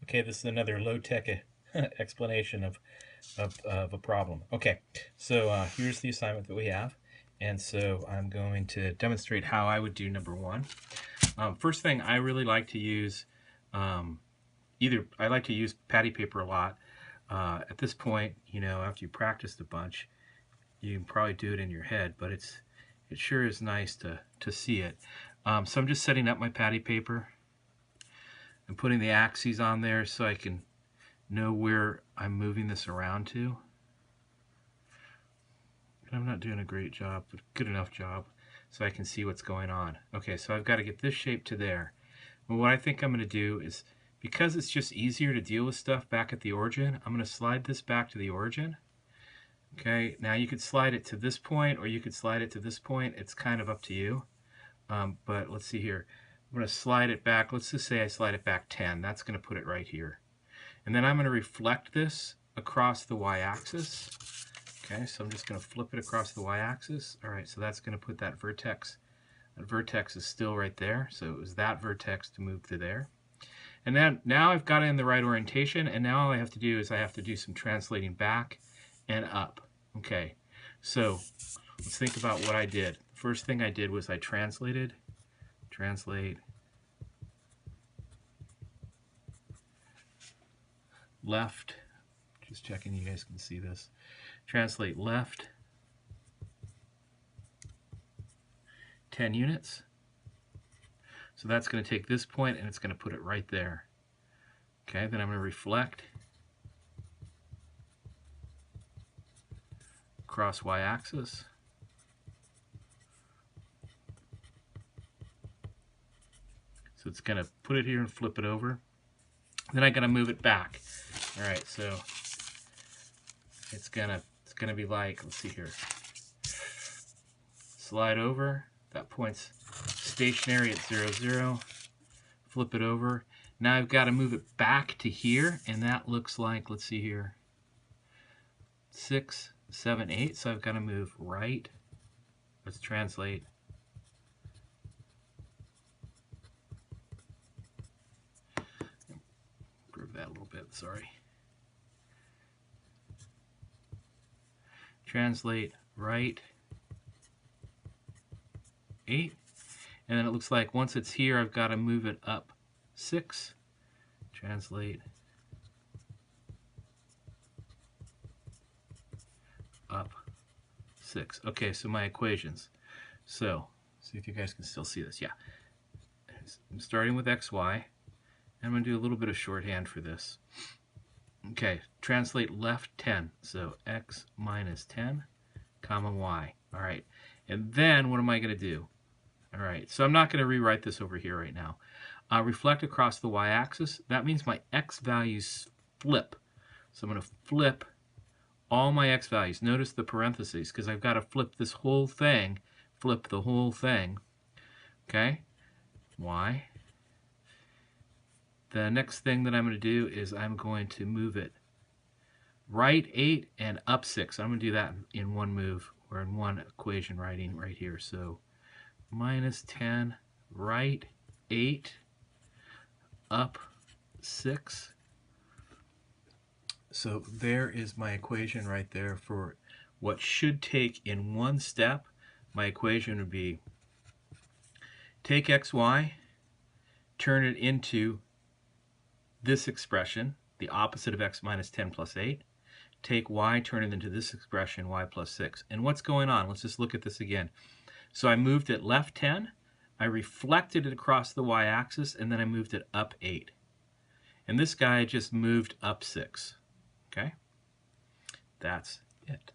Okay, this is another low-tech explanation of a problem. Okay, so here's the assignment that we have. And so I'm going to demonstrate how I would do number one. First thing, I really like to use I like to use patty paper a lot. At this point, you know, after you practiced a bunch, you can probably do it in your head, but it sure is nice to see it. So I'm just setting up my patty paper and putting the axes on there so I can know where I'm moving this around to. And I'm not doing a great job, but good enough job so I can see what's going on. Okay, so I've got to get this shape to there. But what I think I'm going to do is, because it's just easier to deal with stuff back at the origin, I'm going to slide this back to the origin. Okay, now you could slide it to this point or you could slide it to this point. It's kind of up to you. But let's see here. I'm going to slide it back. Let's just say I slide it back 10. That's going to put it right here. And then I'm going to reflect this across the y-axis. Okay, so I'm just going to flip it across the y-axis. All right, so that's going to put that vertex. That vertex is still right there. So it was that vertex to move to there. And then now I've got it in the right orientation, and now all I have to do is I have to do some translating back and up. Okay, so let's think about what I did. First thing I did was I translate, left, just checking you guys can see this, translate left 10 units. So that's going to take this point and it's going to put it right there. Okay, then I'm going to reflect across y-axis. So it's going to put it here and flip it over. Then I got to move it back. All right, so it's gonna be like, let's see here, slide over. That point's stationary at 0, 0. Flip it over. Now I've got to move it back to here, and that looks like, let's see here, 6, 7, 8. So I've got to move right. Let's translate. Improve that a little bit, sorry. Translate right 8. And then it looks like once it's here, I've got to move it up 6. Translate up 6. Okay, so my equations. So, see if you guys can still see this. Yeah. I'm starting with xy. And I'm going to do a little bit of shorthand for this. Okay, translate left 10. So x minus 10, comma y. All right. And then what am I going to do? All right, so I'm not going to rewrite this over here right now. Reflect across the y-axis. That means my x values flip. So I'm going to flip all my x values. Notice the parentheses, because I've got to flip this whole thing, flip the whole thing. Okay, y. The next thing that I'm going to do is I'm going to move it right 8 and up 6. I'm going to do that in one move, or in one equation writing right here. So minus 10, right 8, up 6. So there is my equation right there for what should take in one step. My equation would be take xy, turn it into this expression, the opposite of x minus 10 plus 8. Take y, turn it into this expression, y plus 6. And what's going on? Let's just look at this again. So I moved it left 10, I reflected it across the y-axis, and then I moved it up 8. And this guy just moved up 6. Okay? That's it.